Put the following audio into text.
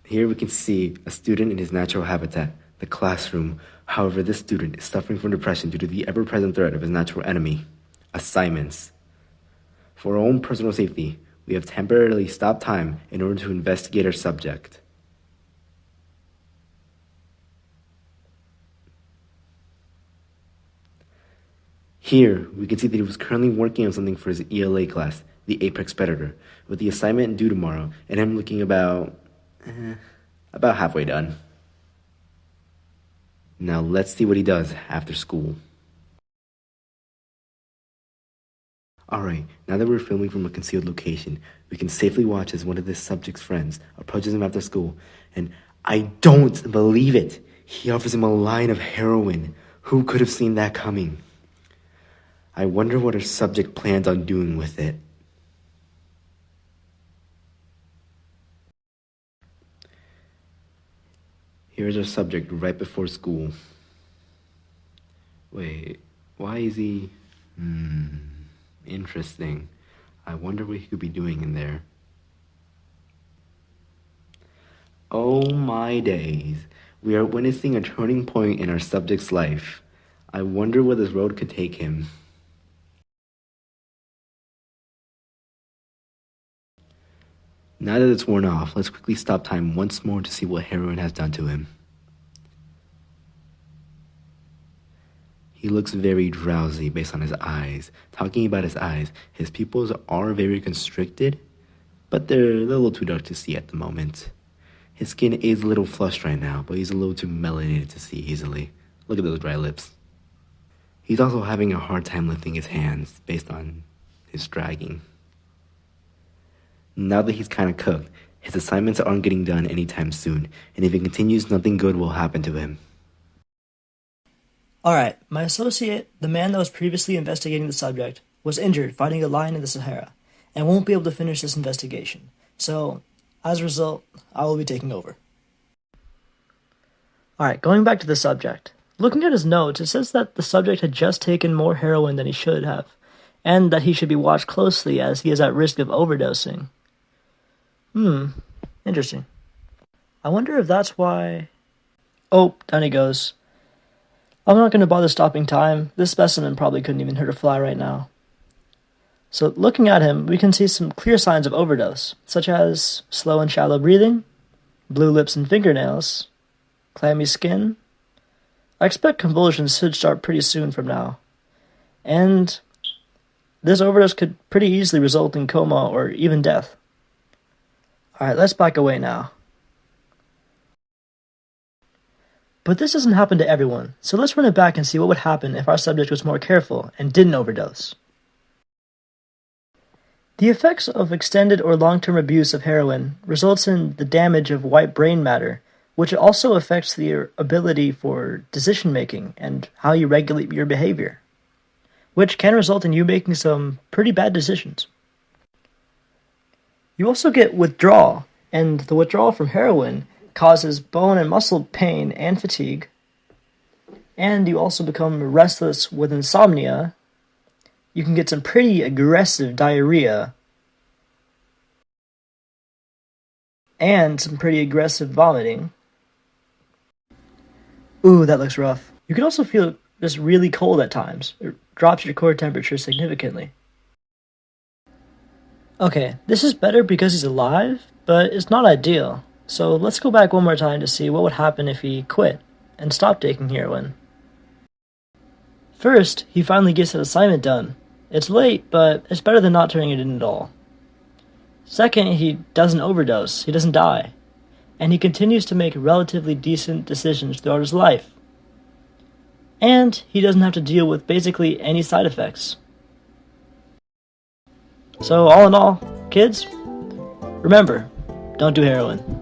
Here we can see a student in his natural habitat, the classroom. However, this student is suffering from depression due to the ever-present threat of his natural enemy, assignments. For our own personal safety, we have temporarily stopped time in order to investigate our subject. Here, we can see that he was currently working on something for his ELA class, the Apex Predator, with the assignment due tomorrow, and him looking about halfway done. Now let's see what he does after school. Alright, now that we're filming from a concealed location, we can safely watch as one of this subject's friends approaches him after school, and I don't believe it! He offers him a line of heroin. Who could have seen that coming? I wonder what our subject plans on doing with it. Here's our subject right before school. Wait, why is he... Interesting. I wonder what he could be doing in there. Oh my days. We are witnessing a turning point in our subject's life. I wonder where this road could take him. Now that it's worn off, let's quickly stop time once more to see what heroin has done to him. He looks very drowsy based on his eyes. Talking about his eyes, his pupils are very constricted, but they're a little too dark to see at the moment. His skin is a little flushed right now, but he's a little too melanated to see easily. Look at those dry lips. He's also having a hard time lifting his hands based on his dragging. Now that he's kind of cooked, his assignments aren't getting done anytime soon, and if he continues, nothing good will happen to him. Alright, my associate, the man that was previously investigating the subject, was injured fighting a lion in the Sahara, and won't be able to finish this investigation. So, as a result, I will be taking over. Alright, going back to the subject. Looking at his notes, it says that the subject had just taken more heroin than he should have, and that he should be watched closely as he is at risk of overdosing. Interesting. I wonder if that's why... Oh, down he goes. I'm not going to bother stopping time. This specimen probably couldn't even hurt a fly right now. So looking at him, we can see some clear signs of overdose, such as slow and shallow breathing, blue lips and fingernails, clammy skin. I expect convulsions should start pretty soon from now. And this overdose could pretty easily result in coma or even death. Alright, let's back away now. But this doesn't happen to everyone, so let's run it back and see what would happen if our subject was more careful and didn't overdose. The effects of extended or long-term abuse of heroin results in the damage of white brain matter, which also affects the ability for decision-making and how you regulate your behavior, which can result in you making some pretty bad decisions. You also get withdrawal, and the withdrawal from heroin causes bone and muscle pain and fatigue, and you also become restless with insomnia. You can get some pretty aggressive diarrhea, and some pretty aggressive vomiting. Ooh, that looks rough. You can also feel just really cold at times. It drops your core temperature significantly. Okay, this is better because he's alive, but it's not ideal. So let's go back one more time to see what would happen if he quit and stopped taking heroin. First, he finally gets his assignment done. It's late, but it's better than not turning it in at all. Second, he doesn't overdose, he doesn't die, and he continues to make relatively decent decisions throughout his life. And he doesn't have to deal with basically any side effects. So all in all, kids, remember, don't do heroin.